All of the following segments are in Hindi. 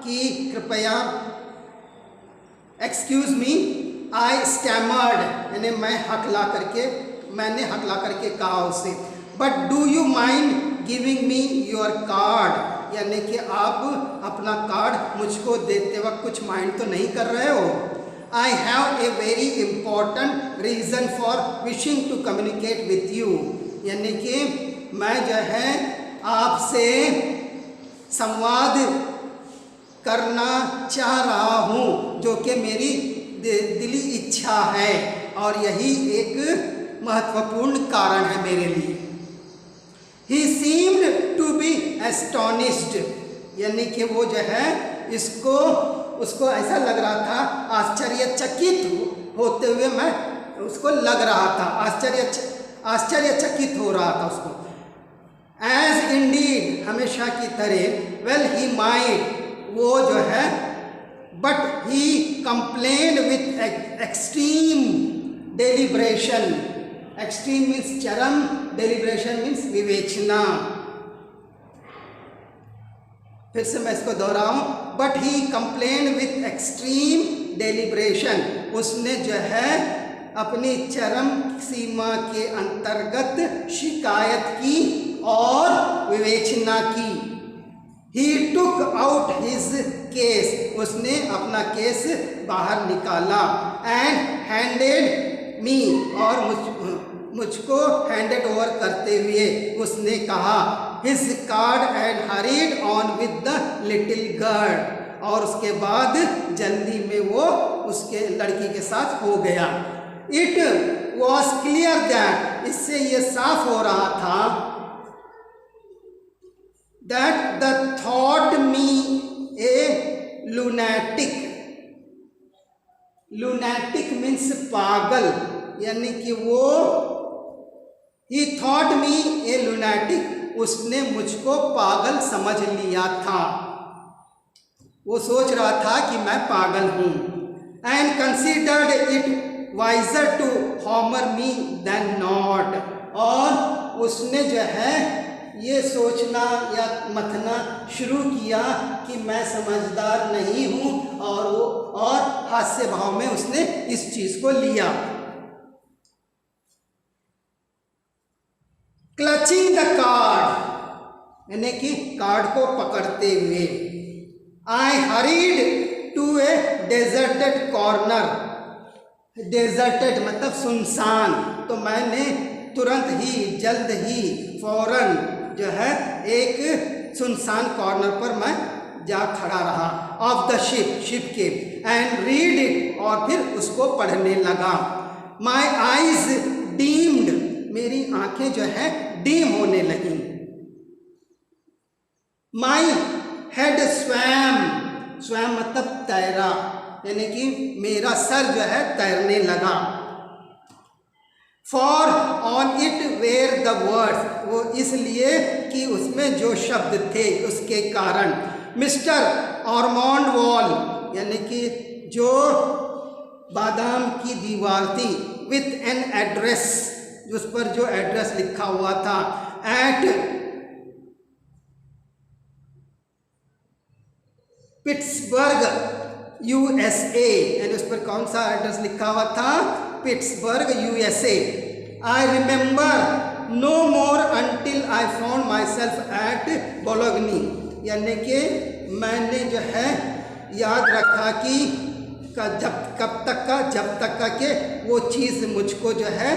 कि कृपया, एक्सक्यूज मी, आई स्टैमर्ड, यानी मैंने हकला करके कहा उसे, but do you mind giving me your card, यानी कि आप अपना कार्ड मुझको देते वक्त कुछ माइंड तो नहीं कर रहे हो। I have a very important reason for wishing to communicate with you, यानी कि मैं जो है आपसे संवाद करना चाह रहा हूँ, जो कि मेरी दिली इच्छा है, और यही एक महत्वपूर्ण कारण है मेरे लिए। He seemed to be astonished, यानी कि वो जो है उसको ऐसा लग रहा था, आश्चर्यचकित होते हुए मैं उसको लग रहा था, आश्चर्यचकित हो रहा था उसको। As indeed, हमेशा की तरह, well he might, वो जो है, but he complained with extreme deliberation, extreme means चरम, deliberation means विवेचना। फिर से मैं इसको दोहराऊं, but he complained with extreme deliberation, उसने जो है अपनी चरम सीमा के अंतर्गत शिकायत की और विवेचना की। He took out his case, उसने अपना केस बाहर निकाला, and handed me, और मुझको हैंडेड ओवर करते हुए उसने कहा, his card and hurried on with the little girl, और उसके बाद जल्दी में वो उसके लड़की के साथ हो गया। It was clear that, इससे ये साफ हो रहा था, that the thought me a lunatic, lunatic means पागल, यानी कि वो he thought me a lunatic, उसने मुझको पागल समझ लिया था, वो सोच रहा था कि मैं पागल हूँ। and considered it wiser to humor me than not, और उसने जो है ये सोचना या मथना शुरू किया कि मैं समझदार नहीं हूँ, और हास्य भाव में उसने इस चीज को लिया। क्लचिंग द कार्ड, यानी कि कार्ड को पकड़ते हुए, I hurried to a deserted corner, deserted मतलब सुनसान, तो मैंने तुरंत ही, जल्द ही, फौरन जो है एक सुनसान कॉर्नर पर मैं जा खड़ा रहा, ऑफ द शिप के, एंड रीड इट, और फिर उसको पढ़ने लगा। माई आईज डीम्ड, मेरी आंखें जो है डीम होने लगी। माई हेड स्वैम मतलब तैरा, यानी कि मेरा सर जो है तैरने लगा। For on it were the words, वो इसलिए कि उसमें जो शब्द थे उसके कारण। मिस्टर ऑरमोंड वॉल, यानी कि जो बादाम की दीवार थी, विथ एन एड्रेस, उस पर जो एड्रेस लिखा हुआ था, एट पिट्सबर्ग यूएसए, यानी उस पर कौन सा एड्रेस लिखा हुआ था, Pittsburgh USA. I remember no more until I found myself at Boulogne, यानी कि मैंने जो है याद रखा कि जब तक का कि वो चीज़ मुझको जो है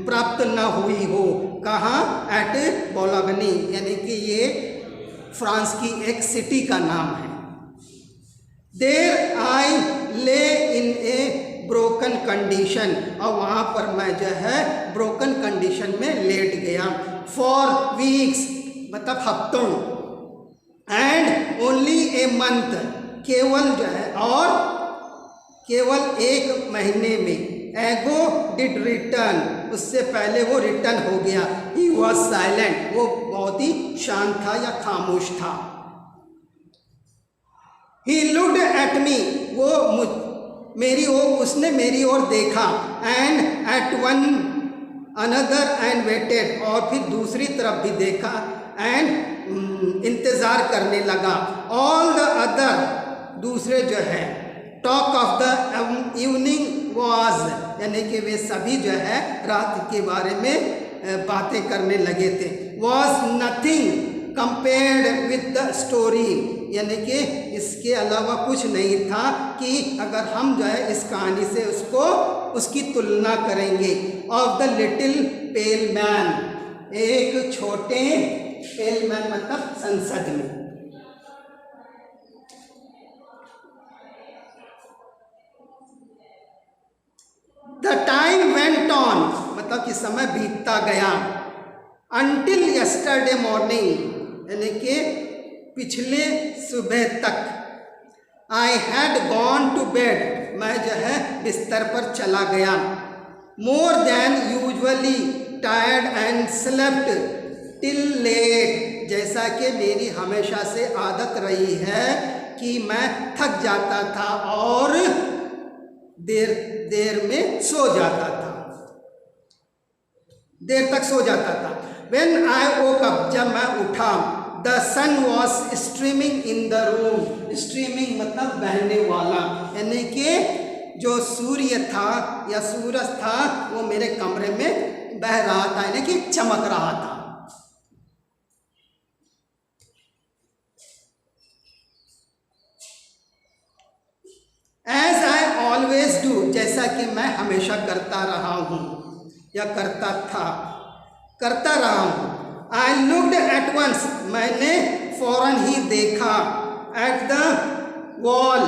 प्राप्त न हुई हो। कहाँ? एट बोलोग्नी, यानी कि ये फ्रांस की एक सिटी का नाम है। देर आई ले इन ए ब्रोकन कंडीशन, और वहाँ पर मैं जो है ब्रोकन कंडीशन में लेट गया। फॉर वीक्स मतलब हफ्तों, एंड ओनली ए मंथ, केवल जो है और केवल एक महीने में। एगो डिड रिटर्न, उससे पहले वो रिटर्न हो गया। ही वॉज साइलेंट, वो बहुत ही शांत था या खामोश था। ही लुक्ड एट मी, वो उसने मेरी ओर देखा। And at one another and waited, और फिर दूसरी तरफ भी देखा, एंड इंतज़ार करने लगा। ऑल द अदर, दूसरे जो है, talk of the evening was, यानी कि वे सभी जो है रात के बारे में बातें करने लगे थे। Was nothing compared with the story, यानी कि इसके अलावा कुछ नहीं था कि अगर हम जो है इस कहानी से उसकी तुलना करेंगे। Of the little pale man, एक छोटे पेल मैन मतलब संसद में। द टाइम वेंट ऑन, मतलब कि समय बीतता गया। अनटिल यस्टरडे मॉर्निंग, यानी कि पिछले सुबह तक। I had gone to bed, मैं जो है बिस्तर पर चला गया। More than usually tired and slept till late, जैसा कि मेरी हमेशा से आदत रही है कि मैं थक जाता था और देर में सो जाता था, देर तक सो जाता था। When I woke up, जब मैं उठा, the sun was streaming in the room, streaming मतलब बहने वाला, यानी कि जो सूर्य था या सूरज था वो मेरे कमरे में बह रहा था, यानी कि चमक रहा था। As I always do, जैसा कि मैं हमेशा करता रहा हूँ या करता रहा हूँ। I looked at once, मैंने फौरन ही देखा। At the wall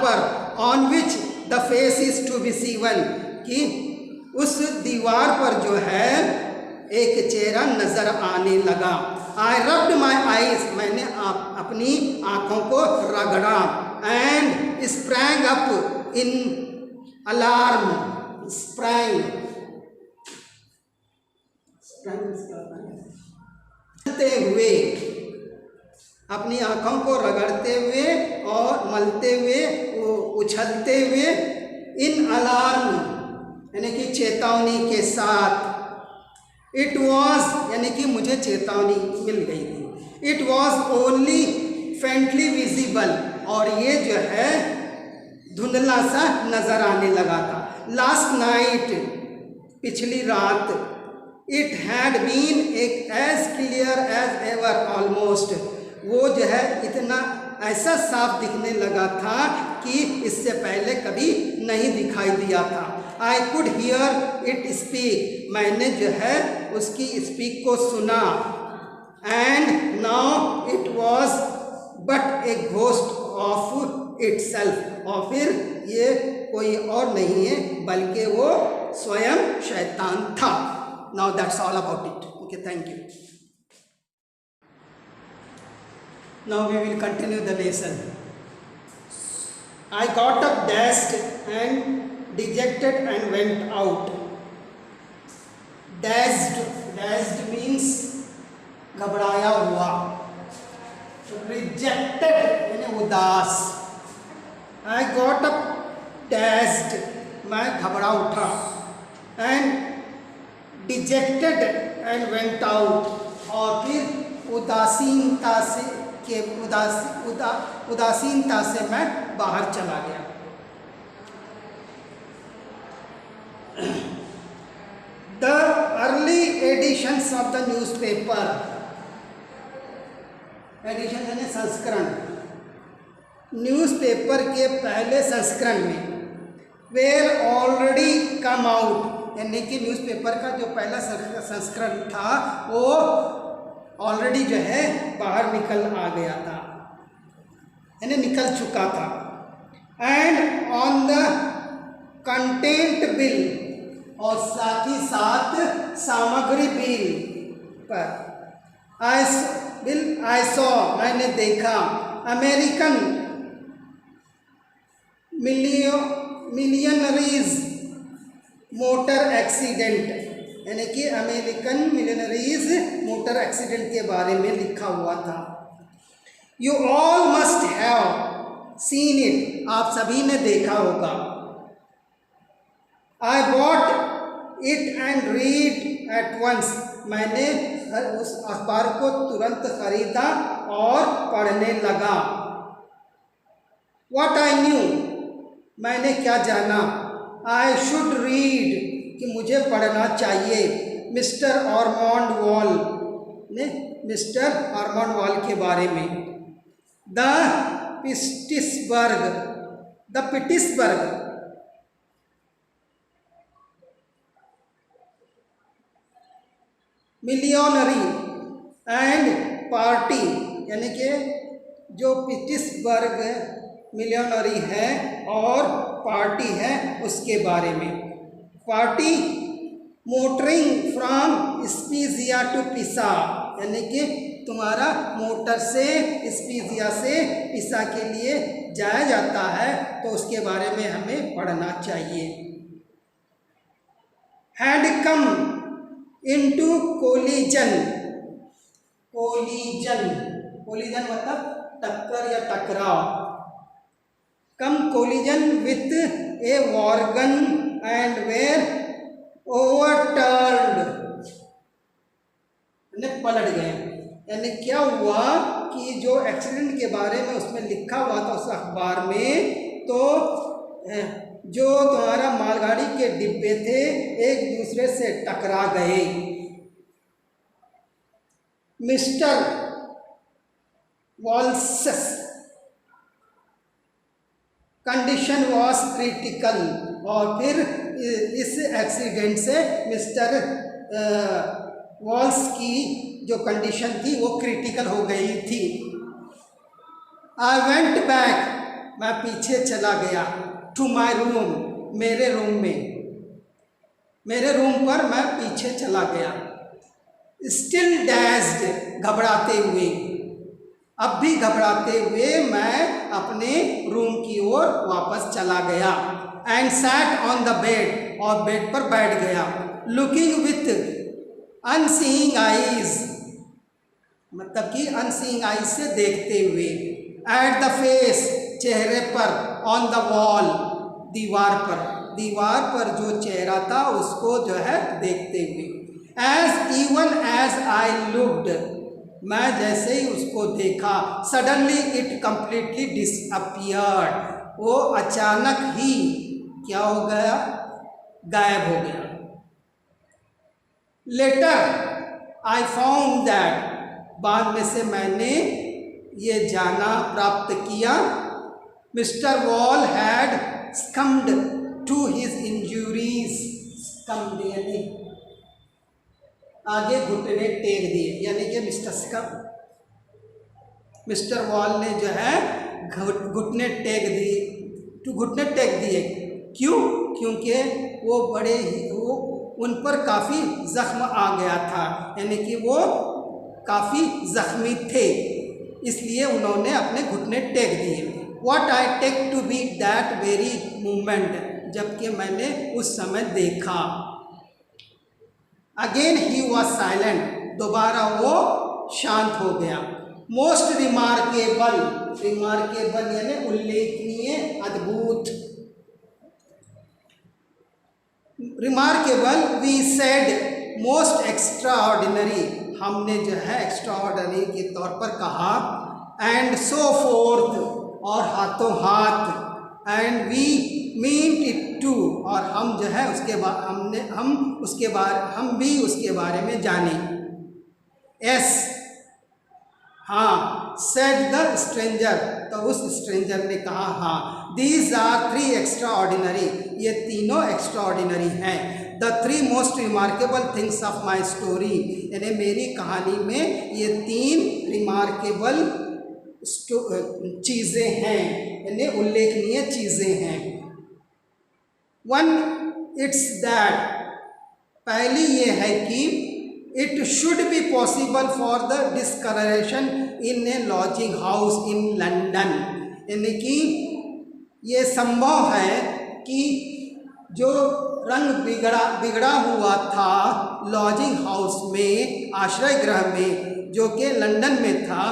पर, on which the face is to be seen, कि उस दीवार पर जो है एक चेहरा नजर आने लगा। I rubbed my eyes, मैंने अपनी आंखों को रगड़ा। And sprang up in alarm, मलते हुए, अपनी आंखों को रगड़ते हुए और मलते हुए, उछलते हुए, इन अलार्म यानी कि चेतावनी के साथ। इट वॉज यानी कि मुझे चेतावनी मिल गई थी। It was only faintly visible, और ये जो है धुंधला सा नजर आने लगा था। लास्ट नाइट, पिछली रात। It had been as clear as ever almost, वो जो है इतना ऐसा साफ दिखने लगा था कि इससे पहले कभी नहीं दिखाई दिया था। I could hear it speak, मैंने जो है उसकी स्पीक को सुना। And now it was but a ghost of itself, और फिर ये कोई और नहीं है बल्कि वो स्वयं शैतान था। Now that's all about it. Okay, thank you. Now we will continue the lesson. I got up dashed and dejected and went out. Dashed means घबराया हुआ। रिजेक्टेड यानी उदास। आई गॉट अप डैश्ड, मैं घबरा उठा। And dejected and went out, और फिर उदासीनता से मैं बाहर चला गया। The early editions of the newspaper, edition यानी संस्करण, न्यूज़पेपर के पहले संस्करण में वेर ऑलरेडी कम आउट, यानी कि न्यूज़पेपर का जो पहला संस्करण था वो ऑलरेडी जो है बाहर निकल आ गया था, यानी निकल चुका था। And on the content bill, और साथ ही साथ सामग्री बिल पर आई सॉ, मैंने देखा। अमेरिकन मिलियनरीज मोटर एक्सीडेंट, यानी कि अमेरिकन मिलियनरीज मोटर एक्सीडेंट के बारे में लिखा हुआ था। You all must have seen it, आप सभी ने देखा होगा। I bought it and read at once, मैंने उस अखबार को तुरंत खरीदा और पढ़ने लगा। व्हाट आई न्यू, मैंने क्या जाना। आई शुड रीड, कि मुझे पढ़ना चाहिए। मिस्टर ऑरमोंड वॉल ने मिस्टर ऑरमोंड वॉल के बारे में। The Pittsburgh millionaire and party, यानी कि जो पिट्सबर्ग मिलियनरी है और पार्टी है उसके बारे में। पार्टी मोटरिंग फ्रॉम स्पीजिया टू पिसा, यानी कि तुम्हारा मोटर से स्पीजिया से पिसा के लिए जाया जाता है, तो उसके बारे में हमें पढ़ना चाहिए। Had come into collision, collision मतलब टक्कर या टकराव। Come collision with a wagon and were overturned, पलट गए। यानी क्या हुआ कि जो एक्सीडेंट के बारे में उसमें लिखा हुआ था उस अखबार में, तो जो तुम्हारा मालगाड़ी के डिब्बे थे एक दूसरे से टकरा गए। मिस्टर वॉल्सस कंडीशन वॉज क्रिटिकल, और फिर इस एक्सीडेंट से मिस्टर वॉल्स की जो कंडीशन थी वो क्रिटिकल हो गई थी। आई वेंट बैक, मैं पीछे चला गया। टू माई रूम, मेरे रूम में, मेरे रूम पर मैं पीछे चला गया। स्टिल डैज्ड, घबराते हुए, अब भी घबराते हुए मैं अपने रूम की ओर वापस चला गया। And sat on the bed, और बेड पर बैठ गया। लुकिंग विथ अनसीइंग आईज, मतलब कि अनसीइंग आईज से देखते हुए। एट द फेस, चेहरे पर। ऑन द वॉल, दीवार पर, दीवार पर जो चेहरा था उसको जो है देखते हुए। As even as I looked, मैं जैसे ही उसको देखा। सडनली इट कंप्लीटली डिसअपियर्ड, वो अचानक ही क्या हो गया, गायब हो गया। लेटर आई फाउंड दैट, बाद में से मैंने ये जाना, प्राप्त किया। Mister Wall had succumbed to his injuries, succumbed यानी आगे घुटने टेक दिए, यानी कि मिस्टर वॉल ने जो है घुटने टेक दिए, घुटने टेक दिए। क्यों? क्योंकि वो बड़े ही वो उन पर काफ़ी जख्म आ गया था, यानी कि वो काफ़ी जख्मी थे, इसलिए उन्होंने अपने घुटने टेक दिए। What I take to be that very moment, जबकि मैंने उस समय देखा। Again he was silent, दोबारा वो शांत हो गया। Most remarkable, remarkable यानी उल्लेखनीय, अद्भुत। Remarkable, we said, most extraordinary, हमने जो है extraordinary के तौर पर कहा। And so forth, और हाथों हाथ। And we mean it too, और हम जो है उसके बाद हम भी उसके बारे में जाने। एस, हाँ। सेड द स्ट्रेंजर, तो उस स्ट्रेंजर ने कहा हाँ। दीज आर 3 एक्स्ट्रा ऑर्डिनरी, ये तीनों एक्स्ट्रा ऑर्डिनरी हैं। The 3 most remarkable things of my story, यानी मेरी कहानी में ये 3 रिमार्केबल चीज़ें हैं, यानी उल्लेखनीय चीज़ें हैं। 1, इट्स दैट, पहली ये है कि it should be possible for the discretion in a lodging house in London, यानी कि ये संभव है कि जो रंग बिगड़ा हुआ था लॉजिंग हाउस में, आश्रय गृह में, जो कि लंदन में था,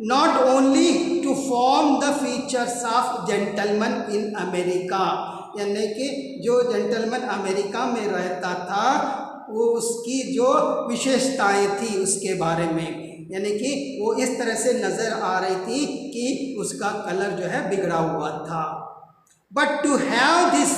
not only to form the features of gentlemen in America, यानी कि जो जेंटलमैन अमेरिका में रहता था वो उसकी जो विशेषताएं थी उसके बारे में, यानी कि वो इस तरह से नज़र आ रही थी कि उसका कलर जो है बिगड़ा हुआ था। But to have this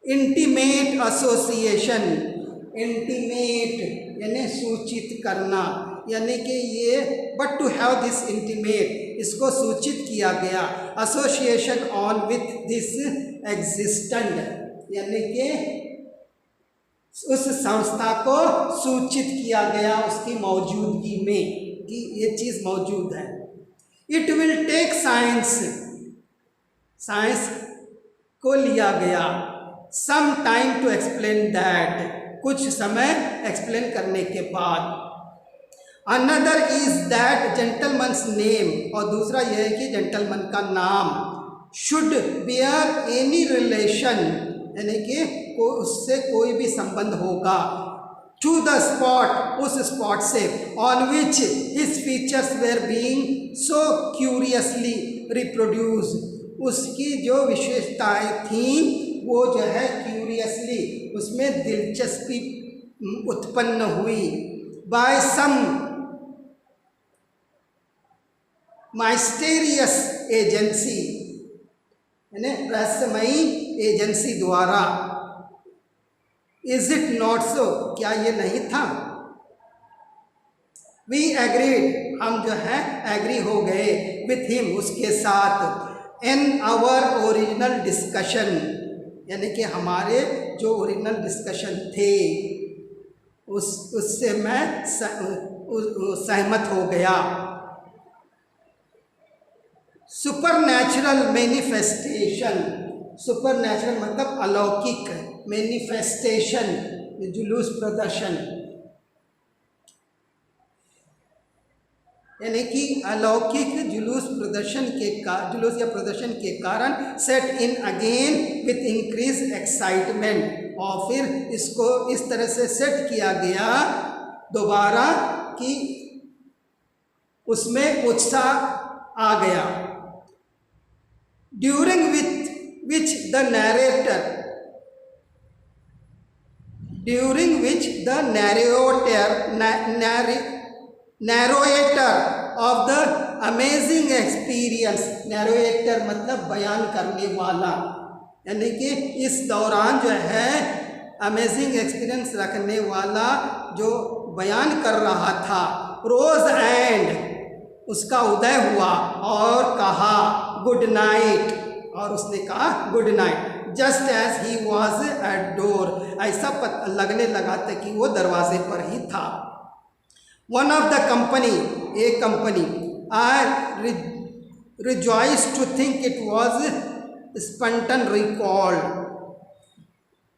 intimate association, intimate यानी सूचित करना, यानी कि ये but to have this intimate, इसको सूचित किया गया, association on with this existent, यानी कि उस संस्था को सूचित किया गया उसकी मौजूदगी में कि ये चीज़ मौजूद है। It will take science, science को लिया गया, some time to explain that, कुछ समय एक्सप्लेन करने के बाद। Another is that gentleman's name, और दूसरा यह है कि जेंटलमैन का नाम शुड बियर एनी रिलेशन, यानी कि उससे कोई भी संबंध होगा, टू द स्पॉट, उस स्पॉट से, on which his features were being so curiously reproduce, उसकी जो विशेषताएं थीं वो जो है क्यूरियसली उसमें दिलचस्पी उत्पन्न हुई, बाय सम माइस्टेरियस एजेंसी, यानी रहस्यमयी एजेंसी द्वारा। इज इट नॉट सो, क्या ये नहीं था? वी एग्रीड, हम जो है एग्री हो गए, विथ हिम, उसके साथ, इन आवर ओरिजिनल डिस्कशन, यानी कि हमारे जो ओरिजिनल डिस्कशन थे उससे मैं सहमत हो गया। Super natural manifestation, super natural मतलब अलौकिक, मैनिफेस्टेशन जुलूस प्रदर्शन, यानी कि अलौकिक जुलूस प्रदर्शन के जुलूस या प्रदर्शन के कारण set in again with increase excitement, और फिर इसको इस तरह से सेट किया गया दोबारा कि उसमें उत्साह आ गया। During which the narrator of the amazing experience, narrator मतलब बयान करने वाला, यानी कि इस दौरान जो है अमेजिंग एक्सपीरियंस रखने वाला जो बयान कर रहा था, रोज एंड, उसका उदय हुआ और कहा गुड नाइट, और उसने कहा good night, just as he was at door, ऐसा लगने लगा था कि वो दरवाजे पर ही था। वन ऑफ द कंपनी, एक company, I rejoice to think it was spontaneous recall,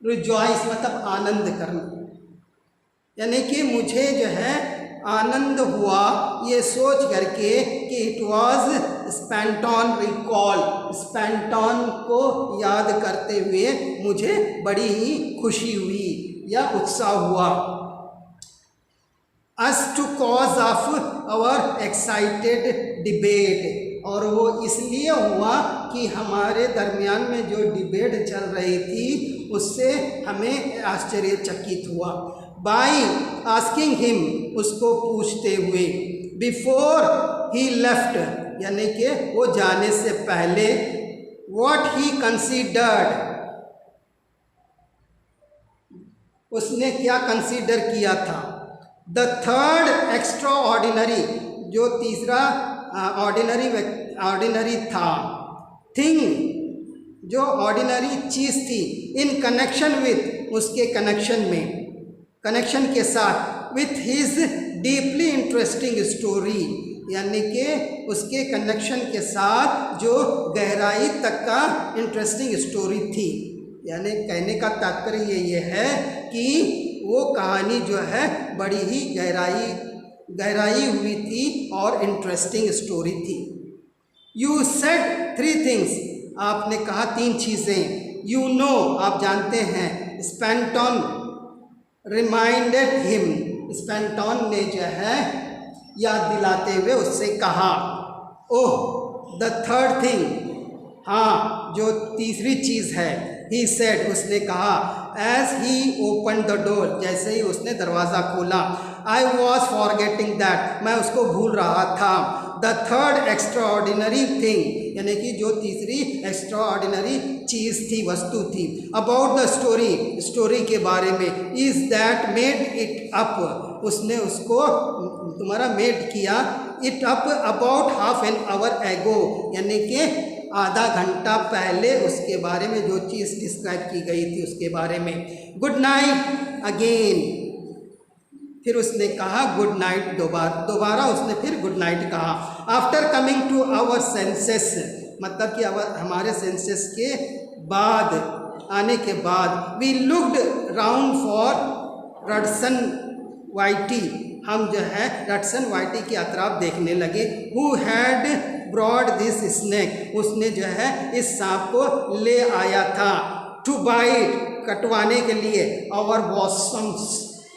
rejoice मतलब आनंद करना, यानी कि मुझे जो है आनंद हुआ ये सोच करके कि इट वॉज स्पैंटॉन रिकॉल, स्पैंटॉन को याद करते हुए मुझे बड़ी ही खुशी हुई या उत्साह हुआ। As to cause of our excited debate, और वो इसलिए हुआ कि हमारे दरमियान में जो डिबेट चल रही थी उससे हमें आश्चर्यचकित हुआ। बाई आस्किंग हिम, उसको पूछते हुए, बिफोर ही लेफ्ट, यानी कि वो जाने से पहले, व्हाट ही कंसीडर्ड, उसने क्या कंसीडर किया था, द थर्ड एक्स्ट्रा ऑर्डिनरी, जो तीसरा ऑर्डिनरी था, थिंग, जो ऑर्डिनरी चीज़ थी, इन कनेक्शन विथ, उसके कनेक्शन में, कनेक्शन के साथ, with his deeply interesting story, यानी कि उसके कनेक्शन के साथ जो गहराई तक का इंटरेस्टिंग स्टोरी थी, यानी कहने का तात्पर्य ये है कि वो कहानी जो है बड़ी ही गहराई हुई थी और इंटरेस्टिंग स्टोरी थी। यू सेड 3 थिंग्स, आपने कहा 3 चीज़ें, यू नो, आप जानते हैं, स्पैंटॉन रिमाइंडेड हिम, स्पैंटॉन ने जो है याद दिलाते हुए उससे कहा, ओह द थर्ड थिंग, हाँ, जो तीसरी चीज़ है, ही सेड, उसने कहा, as he open the door, जैसे ही उसने दरवाज़ा खोला, आई वॉज फॉरगेटिंग दैट, मैं उसको भूल रहा था, द थर्ड एक्स्ट्राऑर्डिनरी थिंग, यानी कि जो तीसरी एक्स्ट्राऑर्डिनरी चीज़ थी, वस्तु थी, अबाउट द स्टोरी, स्टोरी के बारे में, is that made it up, उसने उसको तुम्हारा मेड किया, it up about half an hour एगो, यानी कि आधा घंटा पहले उसके बारे में जो चीज़ डिस्क्राइब की गई थी उसके बारे में। गुड नाइट अगेन, फिर उसने कहा गुड नाइट, दोबारा उसने फिर गुड नाइट कहा। After coming to our senses, मतलब कि हमारे सेंसेस के बाद, आने के बाद, we looked round for Rudson Whitey, हम जो है रडसन वाइटी की अतराफ देखने लगे। Who had brought this snake, उसने जो है इस सांप को ले आया था, टू बाइट, कटवाने के लिए, और बॉसम्स,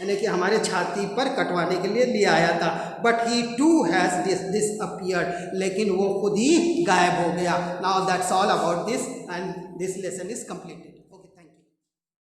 यानी कि हमारे छाती पर कटवाने के लिए ले आया था। But he too has disappeared, लेकिन वो खुद ही गायब हो गया। Now that's all about this and this lesson is completed.